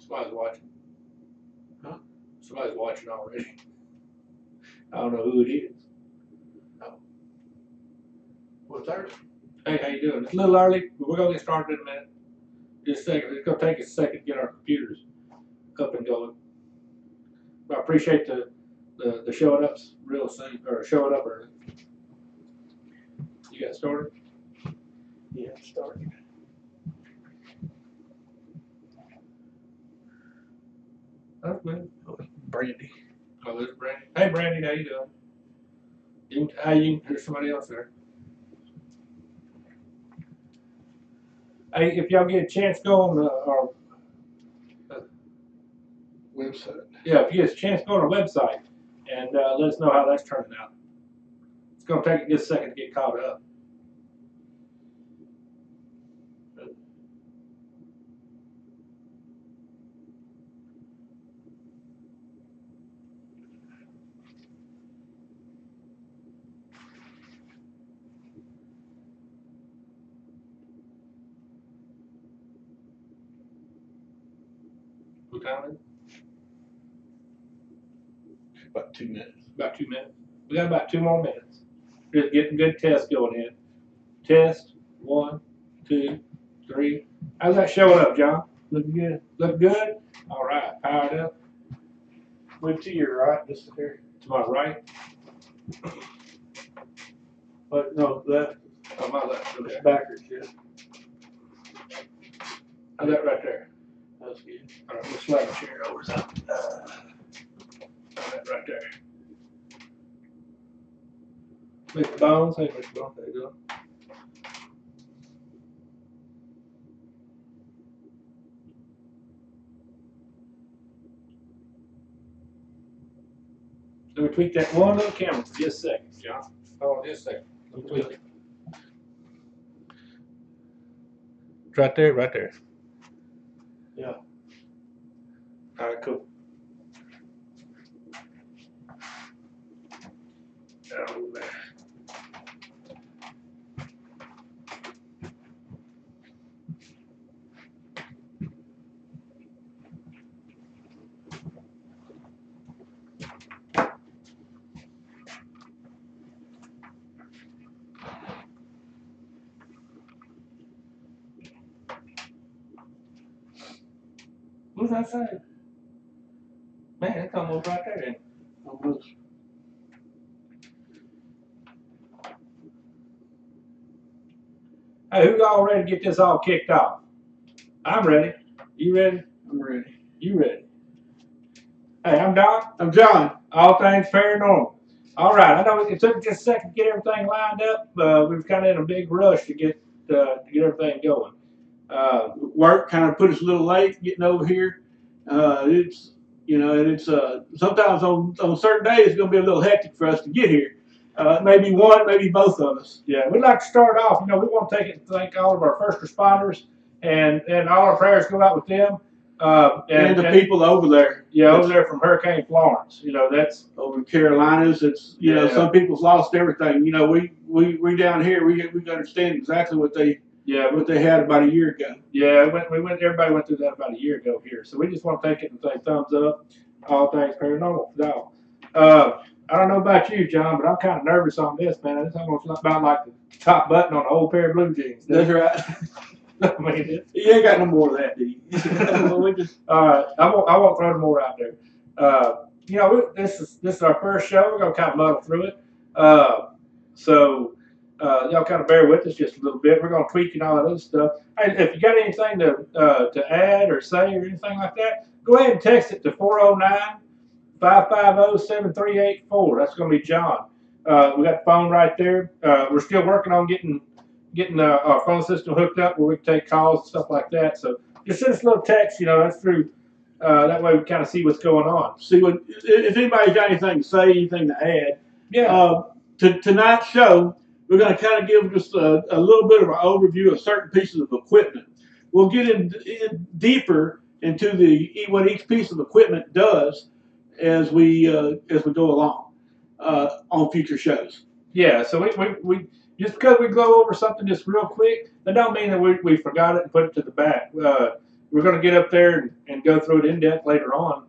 Somebody's watching. Huh? Somebody's watching already. I don't know who it is. What's ours? Hey, how you doing? It's a little early, but we're gonna get started in a minute. Just a second. It's gonna take us a second to get our computers up and going. But I appreciate the showing ups real soon, or showing up early. You got started? Yeah, starting. That's good. Brandy. Oh, there's Brandy. Hey, Brandy, how you doing? There's somebody else there. Hey, if y'all get a chance, go on our Website. yeah. If you get a chance, go on our website and let us know how that's turning out. It's gonna take just a second to get caught up. What time is it? About 2 minutes. About 2 minutes. We got about 2 more minutes. Just getting good tests going in. Test 1, 2, 3. How's that showing up, John? Looking good. Look good? All right. Powered up. Move to your right, just here. To my right. But no, left. Oh, my left. It's Okay. backwards, yeah. How's that right there? That's good. All right, we'll slide the chair over something. That right there. Mr. Bones, hey, Mr. Bones, how you doing? Let me tweak that one little camera for just a second, John. Hold on just a second. Let me tweak it. It's right there, right there. Yeah. All right, cool. Oh, man. What's that saying? Man, it's almost right there. Then. Almost. Hey, who's all ready to get this all kicked off? I'm ready. You ready? I'm ready. You ready? Hey, I'm Don. I'm John. All things paranormal. All right, I know it took just a second to get everything lined up. We were kind of in a big rush to get everything going. Work kind of put us a little late getting over here. It's sometimes on certain days it's going to be a little hectic for us to get here. Maybe one, maybe both of us. Yeah, we'd like to start off. We want to take it and thank all of our first responders, and all our prayers go out with them. And the people over there. Yeah, over there from Hurricane Florence. That's over in Carolinas. It's some people's lost everything. We down here we understand exactly what they had about a year ago. Yeah, everybody went through that about a year ago here. So we just want to take it and say thumbs up, all things paranormal for y'all. I don't know about you, John, but I'm kind of nervous on this, man. It's almost about like the top button on an old pair of blue jeans. That's right. I mean, you ain't got no more of that, do you? All right, I won't throw no more out there. This is our first show. We're gonna kind of muddle through it. So y'all kind of bear with us just a little bit. We're gonna tweak and all that other stuff. Hey, if you got anything to add or say or anything like that, go ahead and text it to 409-550-7384. That's gonna be John. We got the phone right there. We're still working on getting our phone system hooked up where we can take calls and stuff like that. So just send us a little text. That's through. That way we kind of see what's going on. See if anybody's got anything to say, anything to add. Yeah. To tonight's show, we're going to kind of give just a little bit of an overview of certain pieces of equipment. We'll get in deeper into what each piece of equipment does as we go along on future shows. Yeah. So we just because we go over something just real quick, that don't mean that we forgot it and put it to the back. We're we're going to get up there and go through it in depth later on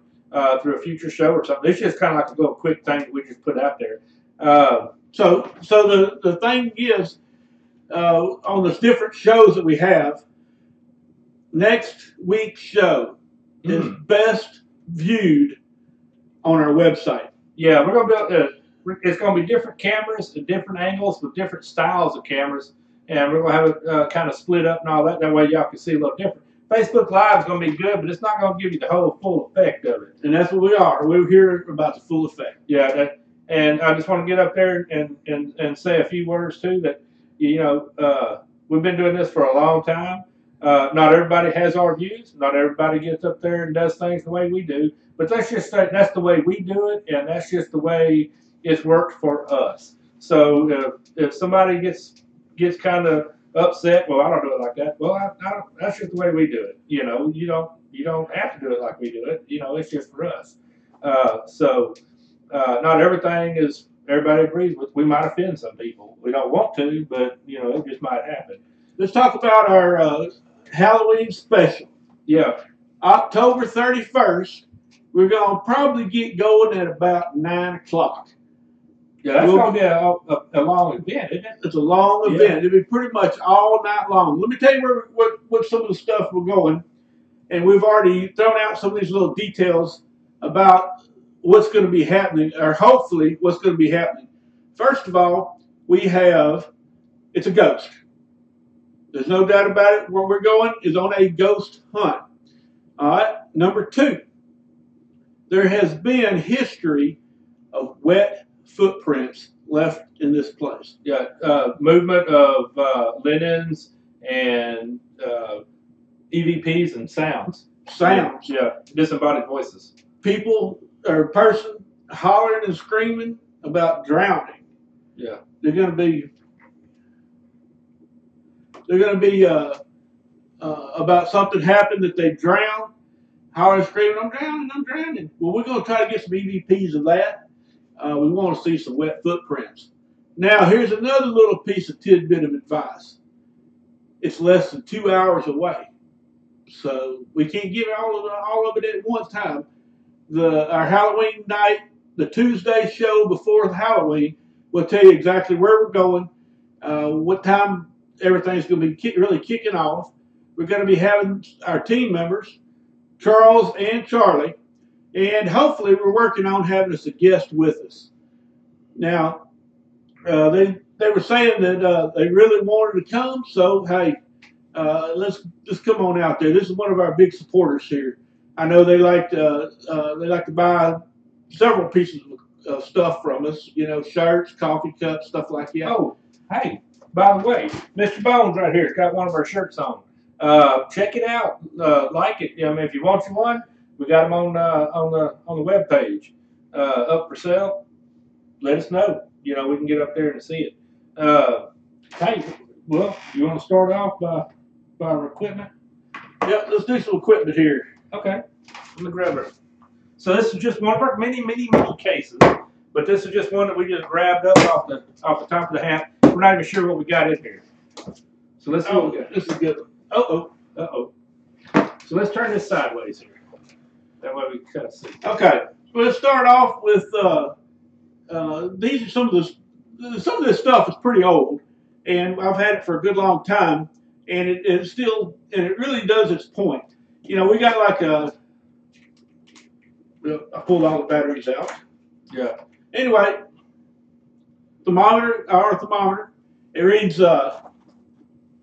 through a future show or something. It's just kind of like a little quick thing that we just put out there. So the thing is, on the different shows that we have, next week's show is best viewed on our website. Yeah, we're going to be it's going to be different cameras and different angles with different styles of cameras, and we're going to have it kind of split up and all that. That way y'all can see a little different. Facebook Live is going to be good, but it's not going to give you the whole full effect of it. And that's what we are. We're here about the full effect. Yeah, and I just want to get up there and say a few words too. That we've been doing this for a long time. Not everybody has our views. Not everybody gets up there and does things the way we do. But let's just say that's the way we do it, and that's just the way it's worked for us. So if somebody gets kind of upset, well, I don't do it like that. Well, I don't, that's just the way we do it. You don't have to do it like we do it. It's just for us. Not everything is everybody agrees with. We might offend some people. We don't want to, but it just might happen. Let's talk about our Halloween special. Yeah. October 31st. We're going to probably get going at about 9 o'clock. Yeah, that's going to be a long event, isn't it? It's a long event. It'll be pretty much all night long. Let me tell you what some of the stuff we're going. And we've already thrown out some of these little details about what's going to be happening, or hopefully what's going to be happening. First of all, it's a ghost. There's no doubt about it. Where we're going is on a ghost hunt. All right. Number 2, there has been history of wet footprints left in this place. Yeah. Movement of linens and EVPs and sounds. Yeah. Disembodied voices. People or a person hollering and screaming about drowning. Yeah. They're going to be about something happened that they drowned, hollering, screaming, I'm drowning. Well, we're going to try to get some EVPs of that. We want to see some wet footprints. Now, here's another little piece of tidbit of advice. It's less than 2 hours away, so we can't give all of it at one time. Our Halloween night, the Tuesday show before Halloween, will tell you exactly where we're going, what time everything's going to be really kicking off. We're going to be having our team members, Charles and Charlie, and hopefully we're working on having us a guest with us. Now, they were saying that they really wanted to come, so hey, let's just come on out there. This is one of our big supporters here. I know they like to buy several pieces of stuff from us, shirts, coffee cups, stuff like that. Oh, hey, by the way, Mr. Bones right here has got one of our shirts on. Check it out, like it. If you want one, we got them on the web page up for sale. Let us know. We can get up there and see it. Hey, well, you want to start off by our equipment? Yeah, let's do some equipment here. Okay, let me grab it. So this is just one of our many cases, but this is just one that we just grabbed up off the top of the hat. We're not even sure what we got in here. So let's see what we got. This is good. Uh-oh. So let's turn this sideways here. That way we can kind of see. Okay, so let's start off with these are some of this stuff is pretty old, and I've had it for a good long time, and it really does its point. We got like I pulled all the batteries out. Yeah. Anyway, our thermometer, it reads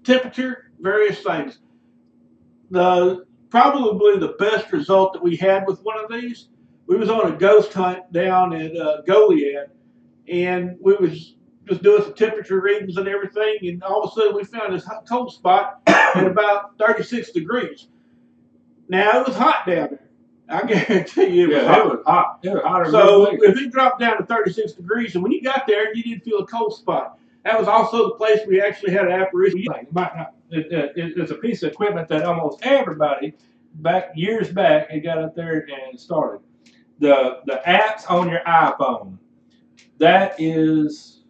temperature, various things. Probably the best result that we had with one of these, we was on a ghost hunt down at Goliad, and we was just doing some temperature readings and everything, and all of a sudden we found this cold spot at about 36 degrees. Now, it was hot down there. I guarantee you it was hot. It was hot. It was hotter. So if it dropped down to 36 degrees, and when you got there, you didn't feel a cold spot. That was also the place we actually had an apparition. It's a piece of equipment that almost everybody years back had got up there and started. The apps on your iPhone. That is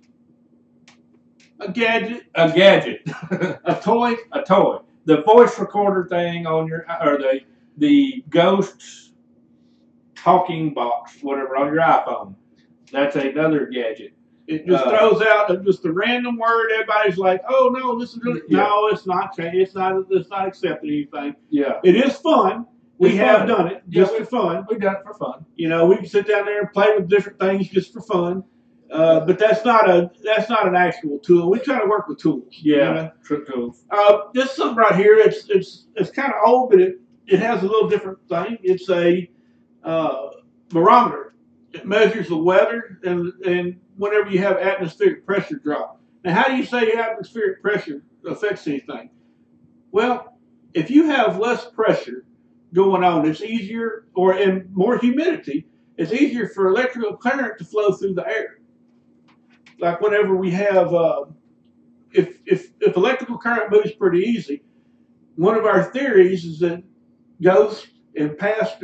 a gadget. A gadget. A toy. A toy. the voice recorder thing on your, or the ghost talking box, whatever, on your iPhone. That's another gadget. It just throws out just a random word. Everybody's like, "Oh no, this is really, no, it's not. It's not accepting anything." Yeah, it is fun. We have done it just for fun. We've done it for fun. You know, we can sit down there and play with different things just for fun. But that's not an actual tool. We try to work with tools. Yeah, trick tools. This is something right here. It's kind of old, but it has a little different thing. It's a barometer. It measures the weather and whenever you have atmospheric pressure drop. Now, how do you say atmospheric pressure affects anything? Well, if you have less pressure going on, it's easier, and more humidity, it's easier for electrical current to flow through the air. Like whenever we have, if electrical current moves pretty easy, one of our theories is that ghosts and past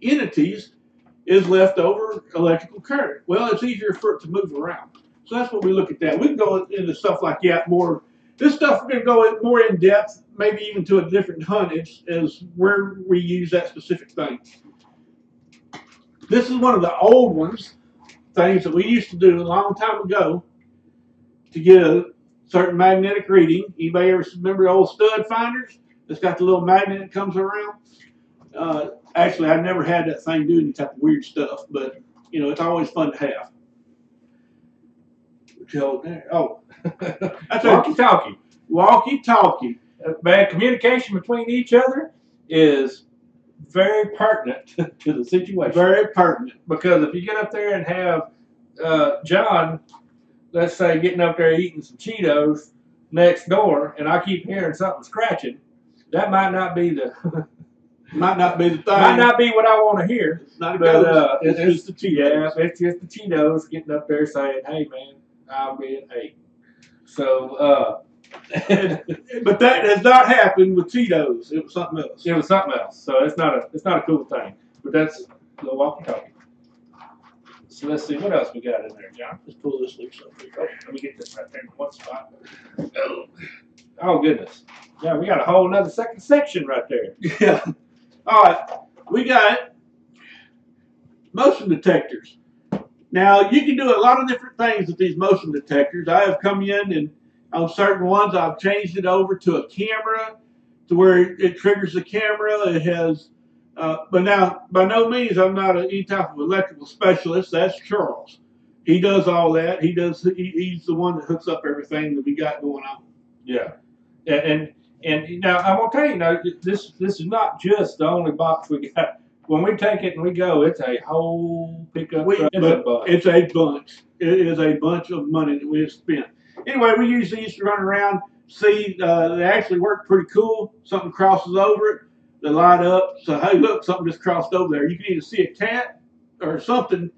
entities is leftover electrical current. Well, it's easier for it to move around. So that's what we look at that. We can go into stuff like that more. This stuff we're going to go more in depth, maybe even to a different hunt, is where we use that specific thing. This is one of the old ones, things that we used to do a long time ago to get a certain magnetic reading. Anybody ever remember the old stud finders? It's got the little magnet that comes around. Actually, I never had that thing do any type of weird stuff, but you know, it's always fun to have. What you hold there? Oh, that's walkie-talkie. Walkie-talkie. Man, communication between each other is very pertinent to the situation. Very pertinent. Because if you get up there and have John, let's say, getting up there eating some Cheetos next door, and I keep hearing something scratching, that might not be the might not be the thing. Might not be what I want to hear. It's not a ghost. It's just the Cheetos. Yeah, it's just the Cheetos getting up there saying, "Hey man, I'll be at 8." So, but that has not happened with Cheetos. It was something else. It was something else. So it's not a cool thing. But that's the walkie-talkie. So let's see what else we got in there, John. Let's pull this loose up here. Oh, let me get this right there in one spot. Oh goodness. Yeah, we got a whole another second section right there. Yeah. All right, we got motion detectors. Now, you can do a lot of different things with these motion detectors. I have come in and on certain ones, I've changed it over to a camera to where it triggers the camera. It has, but now, by no means, I'm not any type of electrical specialist. That's Charles. He does all that. He's the one that hooks up everything that we got going on. Yeah. And now I'm gonna tell you, now this is not just the only box we got. When we take it and we go, it's a whole pickup truck. It's a bunch. It is a bunch of money that we have spent. Anyway, we use these to run around, see. They actually work pretty cool. Something crosses over it, they light up. So hey, look, something just crossed over there. You can either see a cat or something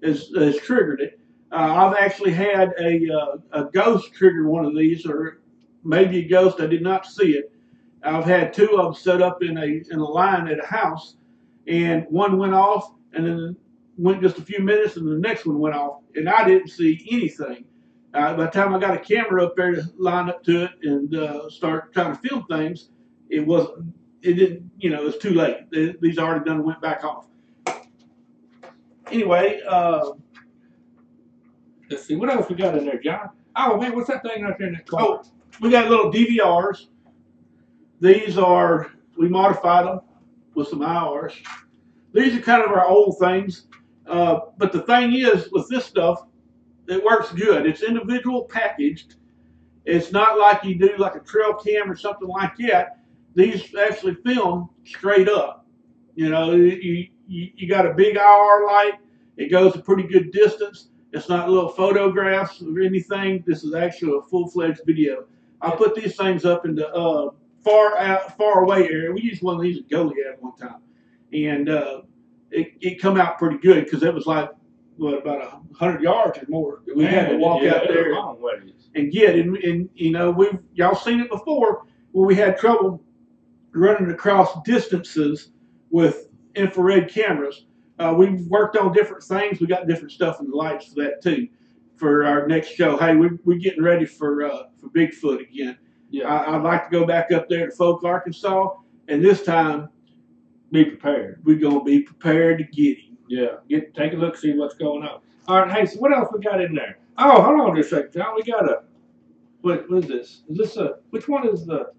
has triggered it. I've actually had a ghost trigger one of these, or maybe a ghost. I did not see it. I've had two of them set up in a line at a house, and one went off, and then went just a few minutes, and the next one went off, and I didn't see anything. By the time I got a camera up there to line up to it and start trying to film things, it didn't, it was too late. These already done went back off. Anyway, let's see, what else we got in there, John? Oh man, what's that thing right there in that corner? Oh, we got little DVRs. These are, we modified them with some IRs. These are kind of our old things. But the thing is, with this stuff, it works good. It's individual packaged. It's not like you do like a trail cam or something like that. These actually film straight up. You know, you got a big IR light. It goes a pretty good distance. It's not little photographs or anything. This is actually a full-fledged video. I put these things up in the far away area. We used one of these at Goliad one time, and it come out pretty good because it was like about 100 yards or more. We had to walk out there and get. And y'all seen it before where we had trouble running across distances with infrared cameras. We've worked on different things. We got different stuff in the lights for that too. For our next show, hey, we're getting ready for Bigfoot again. Yeah. I'd like to go back up there to Folk, Arkansas, and this time Be prepared. we're gonna be prepared to get him. Yeah. Take a look, see what's going on. All right. Hey, so what else we got in there? Oh, hold on just a second, John. We got a. What is this? Is this a? Which one is the?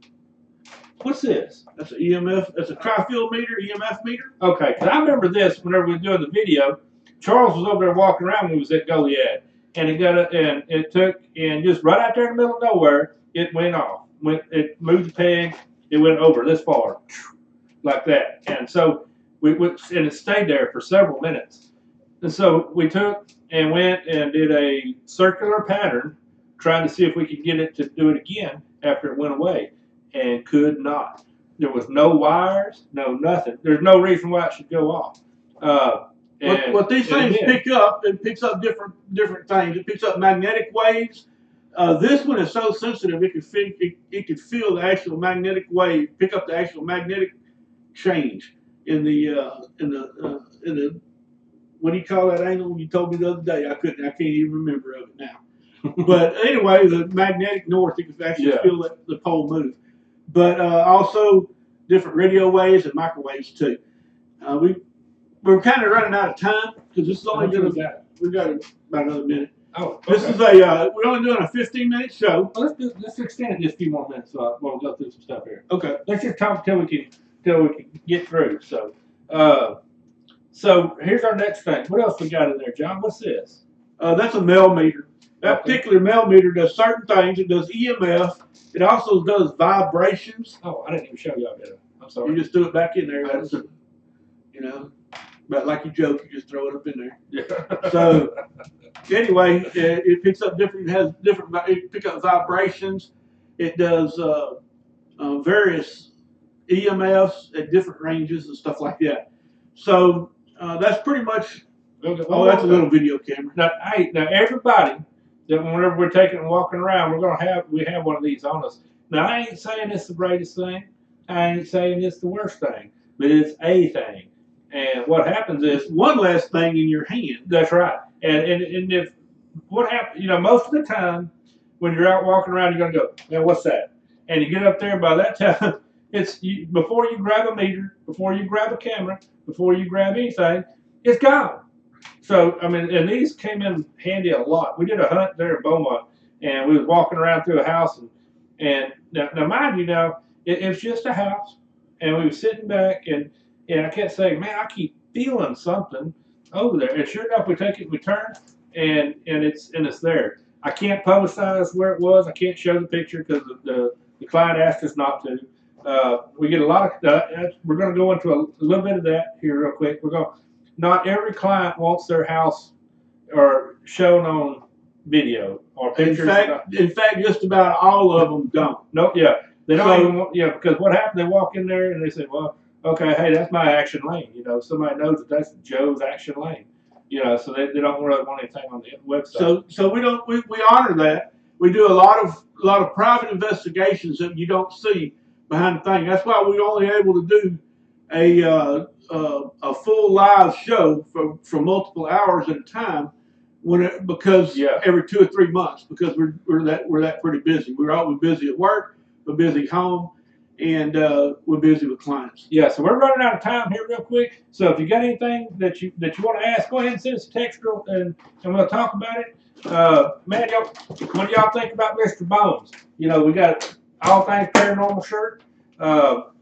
What's this? That's an EMF. That's a tri-field meter, EMF meter. Okay, because I remember this whenever we were doing the video. Charles was over there walking around when we was at Goliad, and it took, and just right out there in the middle of nowhere, it went off. It moved the peg, it went over this far, like that, and so and it stayed there for several minutes. And so we took and went and did a circular pattern, trying to see if we could get it to do it again after it went away, and could not. There was no wires, no nothing. There's no reason why it should go off. What these things pick up, it picks up different things. It picks up magnetic waves. This one is so sensitive, it could feel the actual magnetic wave, pick up the actual magnetic change in the what do you call that angle? You told me the other day. I can't even remember of it now. But anyway, the magnetic north, you can actually feel the pole move. But also different radio waves and microwaves too. We're kind of running out of time because this is only going to. We've got about another minute. Oh, okay. This is we're only doing a 15-minute show. Well, let's extend it just a few more minutes while we go through some stuff here. Okay. Let's just talk till we can get through. So here's our next thing. What else we got in there, John? What's this? That's a mel meter. That particular mel meter does certain things. It does EMF. It also does vibrations. Oh, I didn't even show y'all that. I'm sorry. You just threw it back in there. That's, but like you joke, you just throw it up in there. Yeah. So anyway, it picks up different. It picks up vibrations. It does various EMFs at different ranges and stuff like that. So that's pretty much. Oh, that's a little video camera. Now everybody that whenever we're taking and walking around, we have one of these on us. Now I ain't saying it's the greatest thing. I ain't saying it's the worst thing, but it's a thing. And what happens is one less thing in your hand. That's right. And if what happens, most of the time when you're out walking around, you're gonna go, man, what's that? And you get up there. By that time, before you grab a meter, before you grab a camera, before you grab anything, it's gone. So I mean, and these came in handy a lot. We did a hunt there in Beaumont, and we was walking around through a house, and now mind you, it was just a house, and we were sitting back and I kept saying, man, I keep feeling something over there. And sure enough, we take it, we turn, and it's there. I can't publicize where it was. I can't show the picture because the client asked us not to. We get a lot of. We're going to go into a little bit of that here real quick. Not every client wants their house or shown on video or pictures. In fact, just about all of them don't. Nope. Yeah, they don't even want. Yeah, because what happened? They walk in there and they say, well. Okay, hey, that's my action lane. Somebody knows that that's Joe's action lane. So they don't really want anything on the website. So we honor that. We do a lot of private investigations that you don't see behind the thing. That's why we're only able to do a full live show for multiple hours at a time because every 2 or 3 months because we're that pretty busy. We're always busy at work. We're busy home. And we're busy with clients. Yeah, so we're running out of time here real quick. So if you got anything that you want to ask, go ahead and send us a text and we'll talk about it. Man, what do y'all think about Mr. Bones? We got All Things Paranormal shirt.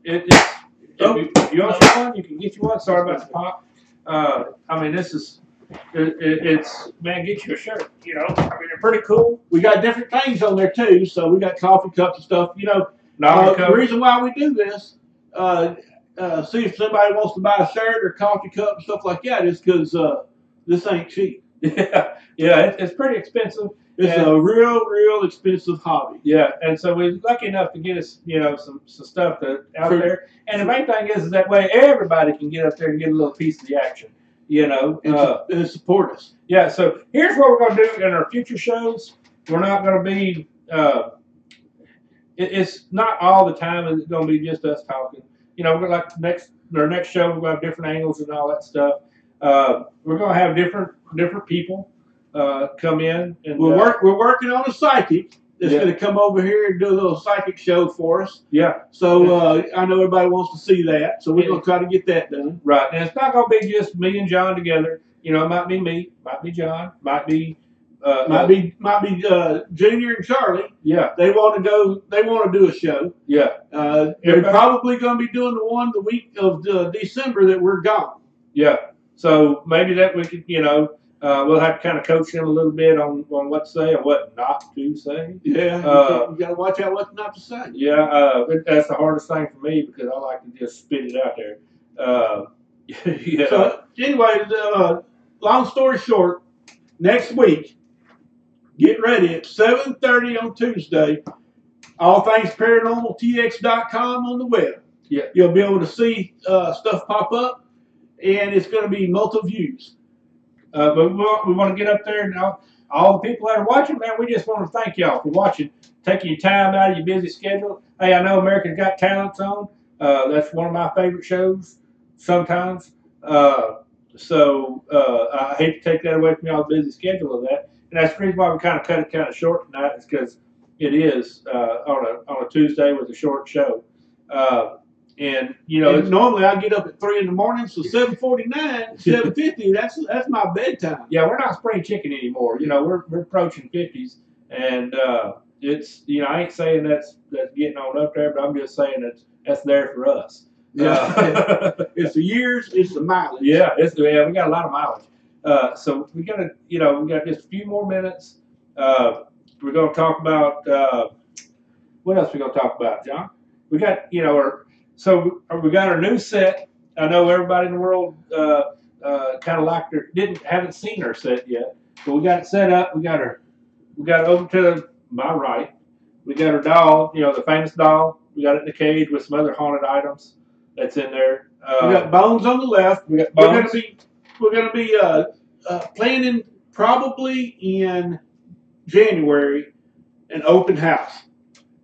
If you want one, you can get you one. Sorry about the pop. I mean, this is it's man, get you a shirt. I mean, they're pretty cool. We got different things on there too. So we got coffee cups and stuff. The reason why we do this, see if somebody wants to buy a shirt or coffee cup and stuff like that, is because this ain't cheap. Yeah, it's pretty expensive. It's a real expensive hobby. Yeah, and so we're lucky enough to get us, some stuff out there. And the main thing is that way everybody can get up there and get a little piece of the action. And support us. Yeah. So here's what we're going to do in our future shows. We're not going to be. It's not all the time. It's going to be just us talking. We're like our next show. We're going to have different angles and all that stuff. We're going to have different people come in. And we're working on a psychic that's going to come over here and do a little psychic show for us. Yeah. So I know everybody wants to see that, so we're going to try to get that done. Right, and it's not going to be just me and John together. You know, it might be me, might be John, might be Junior and Charlie. Yeah. They want to go. They want to do a show. Yeah. They're probably going to be doing the one the week of December that we're gone. Yeah. So maybe that we could, we'll have to kind of coach them a little bit on what to say and what not to say. Yeah. You got to watch out what not to say. Yeah. That's the hardest thing for me because I like to just spit it out there. So anyway, long story short, next week, get ready at 7:30 on Tuesday. allthingsparanormaltx.com on the web. Yeah. You'll be able to see stuff pop up, and it's going to be multi-views. But we want to get up there and all the people that are watching, man, we just want to thank y'all for watching, taking your time out of your busy schedule. Hey, I know America's Got Talent's on. That's one of my favorite shows sometimes. So I hate to take that away from y'all's busy schedule of that. And that's the reason why we kind of cut it kind of short tonight is because it is on a Tuesday with a short show. And normally I get up at 3 in the morning, so 7:49, 7:50. That's my bedtime. Yeah, we're not spring chicken anymore. We're approaching 50s, and it's I ain't saying that's getting on up there, but I'm just saying that's there for us. Yeah, it's the years, it's the mileage. Yeah, we got a lot of mileage. So we got we got just a few more minutes. We're gonna talk about what else we gonna talk about, John? We got So we got our new set. I know everybody in the world kind of haven't seen our set yet, but we got it set up. We got over to my right. We got our doll, the famous doll. We got it in the cage with some other haunted items that's in there. We got Bones on the left. We got Bones. We're gonna be planning probably in January an open house.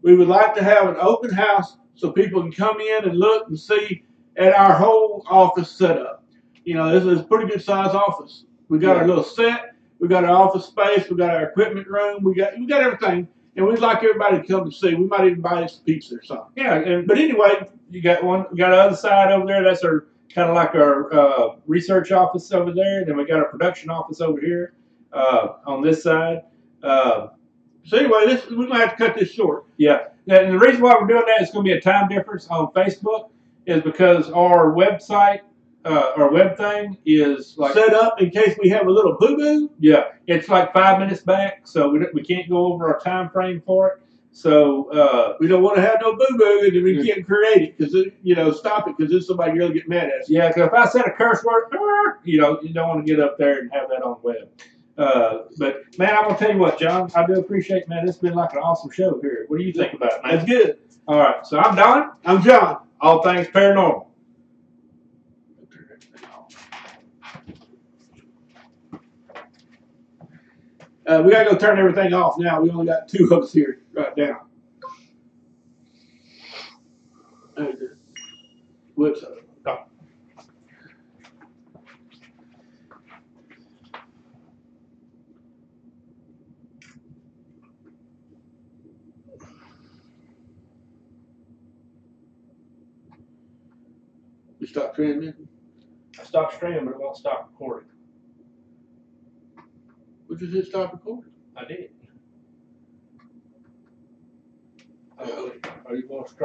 We would like to have an open house so people can come in and look and see at our whole office setup. This is a pretty good size office. We got our little set, we got our office space, we got our equipment room, we got everything, and we'd like everybody to come and see. We might even buy some pizza or something. Yeah, but anyway, we got the other side over there. That's our kind of like our research office over there. Then we got our production office over here on this side. So anyway, we're gonna have to cut this short. Yeah. And the reason why we're doing that is going to be a time difference on Facebook is because our website, our web thing is like set up in case we have a little boo-boo. Yeah, it's like 5 minutes back, so we can't go over our time frame for it. So we don't want to have no boo-boo, and we can't create it because stop it because then somebody will get mad at us. Yeah, because if I said a curse word, you don't want to get up there and have that on the web. But man, I'm gonna tell you what, John, I do appreciate, man. It's been like an awesome show here. What do you think about it, man? That's good. All right, so I'm Don. I'm John. All things paranormal. We gotta go turn everything off now. We only got 2 of us here right now. Whoops. We stopped transmitting? I stopped streaming, but it won't stop recording. What you hit stop recording? I did. Are you going to stop?